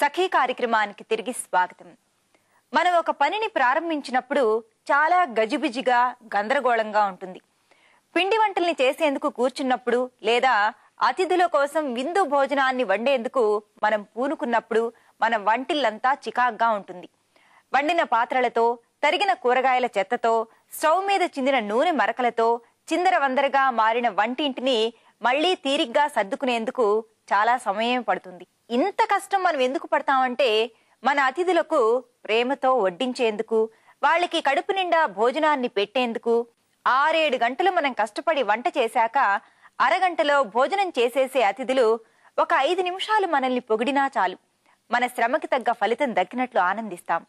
సఖీ కార్యక్రమానికి తిరిగి స్వాగతం. మనం ఒక పనిని ప్రారంభించినప్పుడు చాలా గజిబిజిగా గందరగోళంగా ఉంటుంది. పిండి వంటల్ని చేసేందుకు కూర్చున్నప్పుడు లేదా అతిథుల కోసం విందు భోజనాన్ని వండేందుకు మనం పూనుకున్నప్పుడు మన వంటిల్లంతా చికాగ్గా ఉంటుంది. వండిన పాత్రలతో, తరిగిన కూరగాయల చెత్తతో, స్టవ్ మీద చిందిన నూనె మరకలతో చిందరవందరగా మారిన వంటింటిని మళ్లీ తీరిగ్గా సర్దుకునేందుకు చాలా సమయం పడుతుంది. ఇంత కష్టం మనం ఎందుకు పడతామంటే మన అతిథులకు ప్రేమతో వడ్డించేందుకు, వాళ్ళకి కడుపు నిండా భోజనాన్ని పెట్టేందుకు. 6-7 గంటలు మనం కష్టపడి వంట చేశాక అరగంటలో భోజనం చేసేసే అతిథులు ఒక 5 నిమిషాలు మనల్ని పొగిడినా చాలు, మన శ్రమకి తగ్గ ఫలితం దక్కినట్లు ఆనందిస్తాం.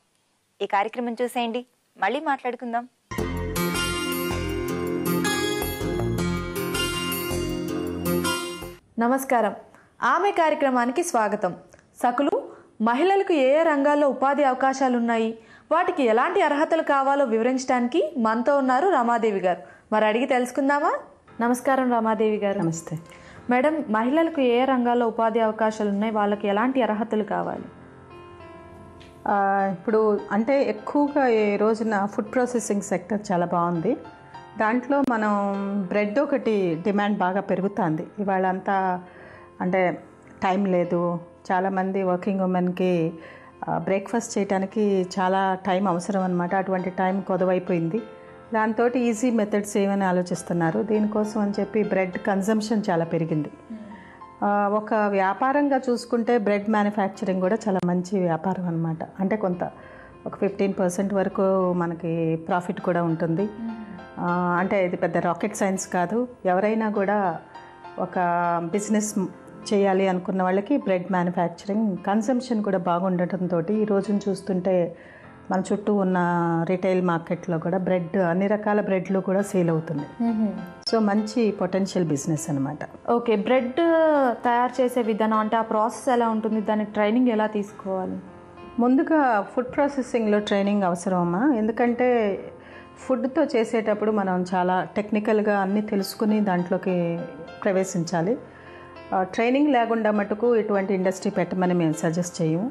ఈ కార్యక్రమం చూసేయండి, మళ్ళీ మాట్లాడుకుందాం. నమస్కారం. ఆమె కార్యక్రమానికి స్వాగతం. సకులు, మహిళలకు ఏ ఏ రంగాల్లో ఉపాధి అవకాశాలు ఉన్నాయి, వాటికి ఎలాంటి అర్హతలు కావాలో వివరించడానికి మనతో ఉన్నారు రమాదేవి గారు. మరి అడిగి తెలుసుకుందామా? నమస్కారం రమాదేవి గారు. నమస్తే మేడం, మహిళలకు ఏ ఏ రంగాల్లో ఉపాధి అవకాశాలు ఉన్నాయి, వాళ్ళకి ఎలాంటి అర్హతలు కావాలి? ఇప్పుడు అంటే ఎక్కువగా ఈ రోజున ఫుడ్ ప్రాసెసింగ్ సెక్టర్ చాలా బాగుంది. దాంట్లో మనం బ్రెడ్ ఒకటి డిమాండ్ బాగా పెరుగుతుంది. ఇవాళ అంతా అంటే టైం లేదు, చాలామంది వర్కింగ్ ఉమెన్కి బ్రేక్ఫాస్ట్ చేయడానికి చాలా టైం అవసరం అనమాట. అటువంటి టైం కొదవైపోయింది. దాంతో ఈజీ మెథడ్స్ ఏమని ఆలోచిస్తున్నారు. దీనికోసం అని చెప్పి బ్రెడ్ కన్జంప్షన్ చాలా పెరిగింది. ఒక వ్యాపారంగా చూసుకుంటే బ్రెడ్ మ్యానుఫ్యాక్చరింగ్ కూడా చాలా మంచి వ్యాపారం అనమాట. అంటే ఒక 15% వరకు మనకి ప్రాఫిట్ కూడా ఉంటుంది. అంటే ఇది పెద్ద రాకెట్ సైన్స్ కాదు. ఎవరైనా కూడా ఒక బిజినెస్ చేయాలి అనుకున్న వాళ్ళకి బ్రెడ్ మ్యానుఫ్యాక్చరింగ్ కన్సంప్షన్ కూడా బాగుండటంతో ఈ రోజున చూస్తుంటే మన చుట్టూ ఉన్న రిటైల్ మార్కెట్లో కూడా బ్రెడ్, అన్ని రకాల బ్రెడ్లు కూడా సేల్ అవుతుంది. సో మంచి పొటెన్షియల్ బిజినెస్ అనమాట. ఓకే, బ్రెడ్ తయారు చేసే విధానం అంటే ఆ ప్రాసెస్ ఎలా ఉంటుంది, దానికి ట్రైనింగ్ ఎలా తీసుకోవాలి? ముందుగా ఫుడ్ ప్రాసెసింగ్లో ట్రైనింగ్ అవసరమమ్మా. ఎందుకంటే ఫుడ్తో చేసేటప్పుడు మనం చాలా టెక్నికల్గా అన్నీ తెలుసుకుని దాంట్లోకి ప్రవేశించాలి. ట్రైనింగ్ లేకుండా మటుకు ఇటువంటి ఇండస్ట్రీ పెట్టమని మేము సజెస్ట్ చేయము.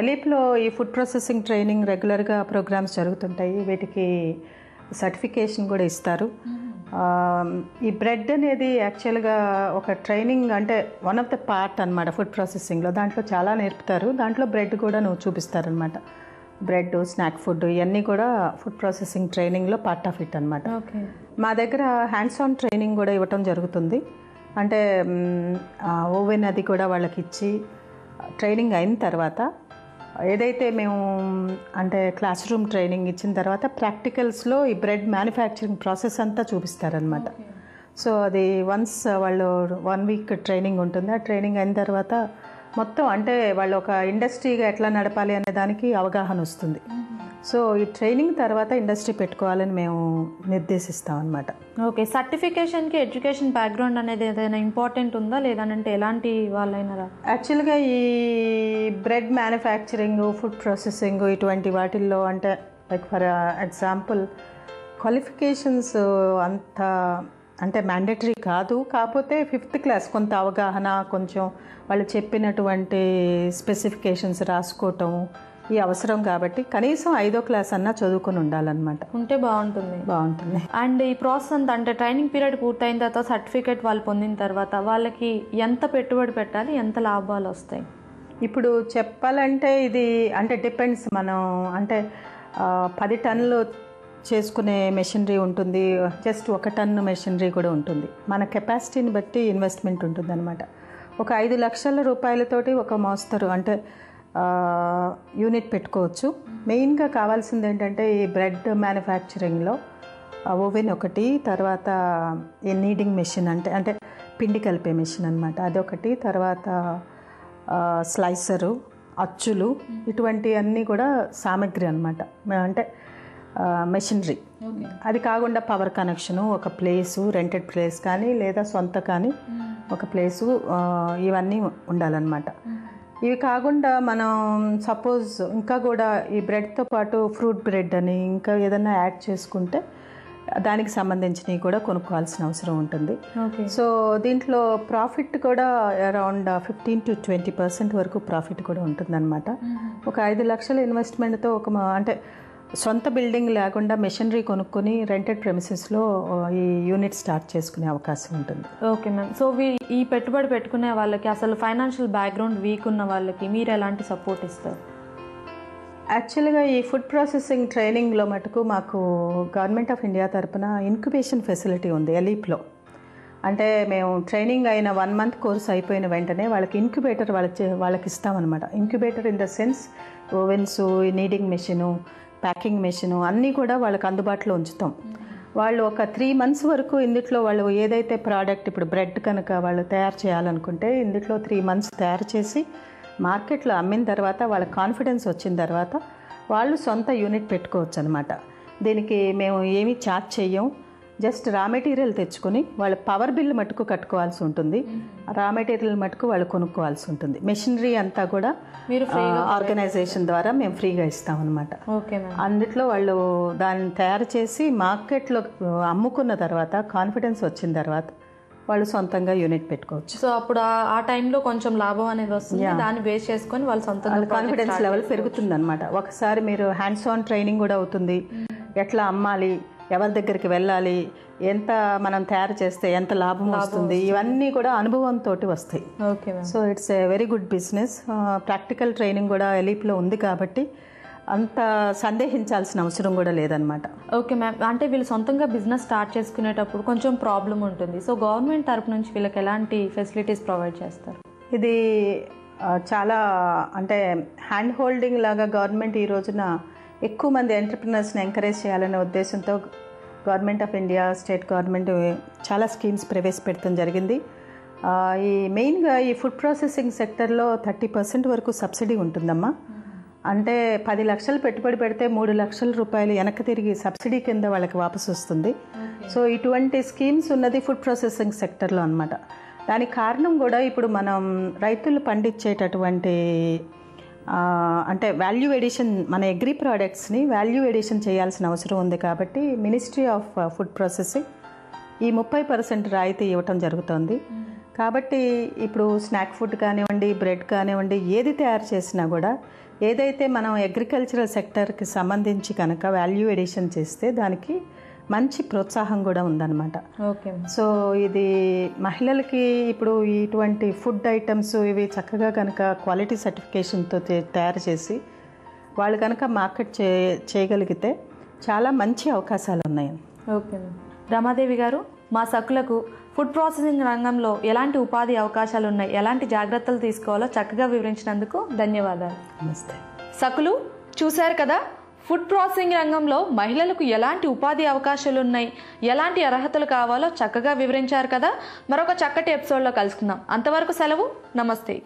ఎలీప్లో ఈ ఫుడ్ ప్రాసెసింగ్ ట్రైనింగ్ రెగ్యులర్గా ప్రోగ్రామ్స్ జరుగుతుంటాయి. వీటికి సర్టిఫికేషన్ కూడా ఇస్తారు. ఈ బ్రెడ్ అనేది యాక్చువల్గా ఒక ట్రైనింగ్ అంటే వన్ ఆఫ్ ద పార్ట్ అనమాట ఫుడ్ ప్రాసెసింగ్లో. దాంట్లో చాలా నేర్పుతారు. దాంట్లో బ్రెడ్ కూడా చూపిస్తారనమాట. బ్రెడ్, స్నాక్ ఫుడ్ ఇవన్నీ కూడా ఫుడ్ ప్రాసెసింగ్ ట్రైనింగ్లో పార్ట్ ఆఫ్ ఇట్ అనమాట. మా దగ్గర హ్యాండ్స్ ఆన్ ట్రైనింగ్ కూడా ఇవ్వటం జరుగుతుంది. అంటే ఓవెన్ అది కూడా వాళ్ళకి ఇచ్చి ట్రైనింగ్ అయిన తర్వాత ఏదైతే మేము అంటే క్లాస్ రూమ్ ట్రైనింగ్ ఇచ్చిన తర్వాత ప్రాక్టికల్స్లో ఈ బ్రెడ్ మ్యానుఫ్యాక్చరింగ్ ప్రాసెస్ అంతా చూపిస్తారనమాట. సో అది వన్స్ వాళ్ళు 1 వీక్ ట్రైనింగ్ ఉంటుంది. ఆ ట్రైనింగ్ అయిన తర్వాత మొత్తం అంటే వాళ్ళు ఒక ఇండస్ట్రీగా ఎట్లా నడపాలి అనే దానికి అవగాహన వస్తుంది. సో ఈ ట్రైనింగ్ తర్వాత ఇండస్ట్రీ పెట్టుకోవాలని మేము నిర్దేశిస్తాం అనమాట. ఓకే, సర్టిఫికేషన్కి ఎడ్యుకేషన్ బ్యాక్గ్రౌండ్ అనేది ఏదైనా ఇంపార్టెంట్ ఉందా, లేదంటే ఎలాంటి వాళ్ళైనా? యాక్చువల్గా ఈ బ్రెడ్ మ్యానుఫ్యాక్చరింగ్, ఫుడ్ ప్రాసెసింగ్ ఇటువంటి వాటిల్లో అంటే లైక్ ఫర్ ఎగ్జాంపుల్ క్వాలిఫికేషన్స్ అంత అంటే మ్యాండేటరీ కాదు. కాకపోతే 5th క్లాస్ కొంత అవగాహన, కొంచెం వాళ్ళు చెప్పినటువంటి స్పెసిఫికేషన్స్ రాసుకోవటం ఈ అవసరం. కాబట్టి కనీసం 5వ క్లాస్ అన్నా చదువుకొని ఉండాలన్నమాట. ఉంటే బాగుంటుంది. అండ్ ఈ ప్రాసెస్ అంతా అంటే ట్రైనింగ్ పీరియడ్ పూర్తయిన తర్వాత సర్టిఫికేట్ వాళ్ళు పొందిన తర్వాత వాళ్ళకి ఎంత పెట్టుబడి పెట్టాలి, ఎంత లాభాలు వస్తాయి? ఇప్పుడు చెప్పాలంటే ఇది అంటే డిపెండ్స్. మనం అంటే 10 టన్నులు చేసుకునే మెషినరీ ఉంటుంది, జస్ట్ 1 టన్ను మెషినరీ కూడా ఉంటుంది. మన కెపాసిటీని బట్టి ఇన్వెస్ట్మెంట్ ఉంటుంది అనమాట. ఒక 5 లక్షల రూపాయలతోటి ఒక మోస్తరు అంటే యూనిట్ పెట్టుకోవచ్చు. మెయిన్గా కావాల్సింది ఏంటంటే ఈ బ్రెడ్ మ్యానుఫ్యాక్చరింగ్లో ఓవెన్ ఒకటి, తర్వాత ఈ నీడింగ్ మెషిన్ అంటే పిండి కలిపే మెషిన్ అనమాట, అదొకటి, తర్వాత స్లైసరు, అచ్చులు, ఇటువంటి అన్నీ కూడా సామాగ్రి అనమాట. అంటే మెషినరీ. అది కాకుండా పవర్ కనెక్షను, ఒక ప్లేసు, రెంటెడ్ ప్లేస్ కానీ లేదా సొంత కానీ ఒక ప్లేసు, ఇవన్నీ ఉండాలన్నమాట. ఇవి కాకుండా మనం సపోజ్ ఇంకా కూడా ఈ బ్రెడ్తో పాటు ఫ్రూట్ బ్రెడ్ అని ఇంకా ఏదైనా యాడ్ చేసుకుంటే దానికి సంబంధించినవి కూడా కొనుక్కోవాల్సిన అవసరం ఉంటుంది. సో దీంట్లో ప్రాఫిట్ కూడా అరౌండ్ 15 to 20% వరకు ప్రాఫిట్ కూడా ఉంటుందన్నమాట. ఒక 5 లక్షల ఇన్వెస్ట్మెంట్తో అంటే సొంత బిల్డింగ్ లేకుండా మెషినరీ కొనుక్కొని రెంటెడ్ ప్రెమిసెస్లో ఈ యూనిట్ స్టార్ట్ చేసుకునే అవకాశం ఉంటుంది. Okay ma'am. సో ఈ పెట్టుబడి పెట్టుకునే వాళ్ళకి, అసలు ఫైనాన్షియల్ బ్యాక్గ్రౌండ్ వీక్ ఉన్న వాళ్ళకి మీరు ఎలాంటి సపోర్ట్ ఇస్తారు? యాక్చువల్గా ఈ ఫుడ్ ప్రాసెసింగ్ ట్రైనింగ్లో మటుకు మాకు గవర్నమెంట్ ఆఫ్ ఇండియా తరపున ఇంక్యుబేషన్ ఫెసిలిటీ ఉంది ఎలీప్లో. అంటే మేము ట్రైనింగ్ అయిన 1 month కోర్స్ అయిపోయిన వెంటనే వాళ్ళకి ఇంక్యుబేటర్ వాళ్ళకి ఇస్తామన్నమాట. Incubator in the sense ovens, kneading machine, packing machine అన్నీ కూడా వాళ్ళకి అందుబాటులో ఉంచుతాం. వాళ్ళు ఒక 3 months వరకు ఇందులో వాళ్ళు ఏదైతే ప్రోడక్ట్, ఇప్పుడు బ్రెడ్ కనుక వాళ్ళు తయారు చేయాలనుకుంటే ఇందులో 3 months తయారు చేసి మార్కెట్లో అమ్మిన తర్వాత వాళ్ళ కాన్ఫిడెన్స్ వచ్చిన తర్వాత వాళ్ళు సొంత యూనిట్ పెట్టుకోవచ్చు అనమాట. దీనికి మేము ఏమీ ఛార్జ్ చెయ్యం. జస్ట్ రా మెటీరియల్ తెచ్చుకొని వాళ్ళ పవర్ బిల్ మటుకు కట్టుకోవాల్సి ఉంటుంది. రా మెటీరియల్ మటుకు వాళ్ళు కొనుక్కోవాల్సి ఉంటుంది. మెషినరీ అంతా కూడా ఆర్గనైజేషన్ ద్వారా మేము ఫ్రీగా ఇస్తామన్నమాట. అందుట్లో వాళ్ళు దాన్ని తయారు చేసి మార్కెట్లో అమ్ముకున్న తర్వాత కాన్ఫిడెన్స్ వచ్చిన తర్వాత వాళ్ళు సొంతంగా యూనిట్ పెట్టుకోవచ్చు. సో అప్పుడు ఆ టైంలో కొంచెం లాభం అనేది వస్తుంది. దాన్ని బేస్ చేసుకొని వాళ్ళు సొంతంగా కాన్ఫిడెన్స్ లెవెల్ పెరుగుతుంది అనమాట. ఒకసారి మీరు హ్యాండ్స్ ఆన్ ట్రైనింగ్ కూడా అవుతుంది. ఎట్లా అమ్మాలి, ఎవరి దగ్గరికి వెళ్ళాలి, ఎంత మనం తయారు చేస్తే ఎంత లాభం వస్తుంది, ఇవన్నీ కూడా అనుభవంతో వస్తాయి. So it's a very good business. Practical training కూడా ఎలీప్లో ఉంది కాబట్టి అంత సందేహించాల్సిన అవసరం కూడా లేదనమాట. Okay ma'am. అంటే వీళ్ళు సొంతంగా బిజినెస్ స్టార్ట్ చేసుకునేటప్పుడు కొంచెం ప్రాబ్లం ఉంటుంది. సో గవర్నమెంట్ తరపు నుంచి వీళ్ళకి ఎలాంటి ఫెసిలిటీస్ ప్రొవైడ్ చేస్తారు? ఇది చాలా అంటే హ్యాండ్ హోల్డింగ్ లాగా గవర్నమెంట్ ఈ రోజున ఎక్కువ మంది ఎంటర్ప్రినర్స్ని ఎంకరేజ్ చేయాలనే ఉద్దేశంతో government of India, state government చాలా స్కీమ్స్ ప్రవేశపెట్టడం జరిగింది. ఈ మెయిన్గా ఈ ఫుడ్ ప్రాసెసింగ్ సెక్టర్లో 30% వరకు సబ్సిడీ ఉంటుందమ్మా. అంటే 10 లక్షలు పెట్టుబడి పెడితే 3 లక్షల రూపాయలు వెనక్కి తిరిగి సబ్సిడీ కింద వాళ్ళకి వాపసు వస్తుంది. సో ఇటువంటి స్కీమ్స్ ఉన్నది ఫుడ్ ప్రాసెసింగ్ సెక్టర్లో అనమాట. దానికి కారణం కూడా ఇప్పుడు మనం రైతులు పండించేటటువంటి అంటే వాల్యూ ఎడిషన్, మన అగ్రి ప్రోడక్ట్స్ని వాల్యూ ఎడిషన్ చేయాల్సిన అవసరం ఉంది. కాబట్టి మినిస్ట్రీ ఆఫ్ ఫుడ్ ప్రాసెసింగ్ ఈ 30% రాయితీ ఇవ్వటం జరుగుతుంది. కాబట్టి ఇప్పుడు స్నాక్ ఫుడ్ కానివ్వండి, బ్రెడ్ కానివ్వండి, ఏది తయారు చేసినా కూడా ఏదైతే మనం అగ్రికల్చరల్ సెక్టర్కి సంబంధించి కనుక వాల్యూ ఎడిషన్ చేస్తే దానికి మంచి ప్రోత్సాహం కూడా ఉందన్నమాట. ఓకే. సో ఇది మహిళలకి ఇప్పుడు ఇటువంటి ఫుడ్ ఐటమ్స్ ఇవి చక్కగా కనుక క్వాలిటీ సర్టిఫికేషన్తో తయారు చేసి వాళ్ళు కనుక మార్కెట్ చేయగలిగితే చాలా మంచి అవకాశాలు ఉన్నాయి. ఓకే. రమాదేవి గారు, మా సకులకు ఫుడ్ ప్రాసెసింగ్ రంగంలో ఎలాంటి ఉపాధి అవకాశాలు ఉన్నాయి, ఎలాంటి జాగ్రత్తలు తీసుకోవాలో చక్కగా వివరించినందుకు ధన్యవాదాలు. నమస్తే. సకులు చూశారు కదా, ఫుడ్ ప్రాసెసింగ్ రంగంలో మహిళలకు ఎలాంటి ఉపాధి అవకాశాలు ఉన్నాయి, ఎలాంటి అర్హతలు కావాలో చక్కగా వివరించారు కదా. మరొక చక్కటి ఎపిసోడ్లో కలుసుకుందాం. అంతవరకు సెలవు. నమస్తే.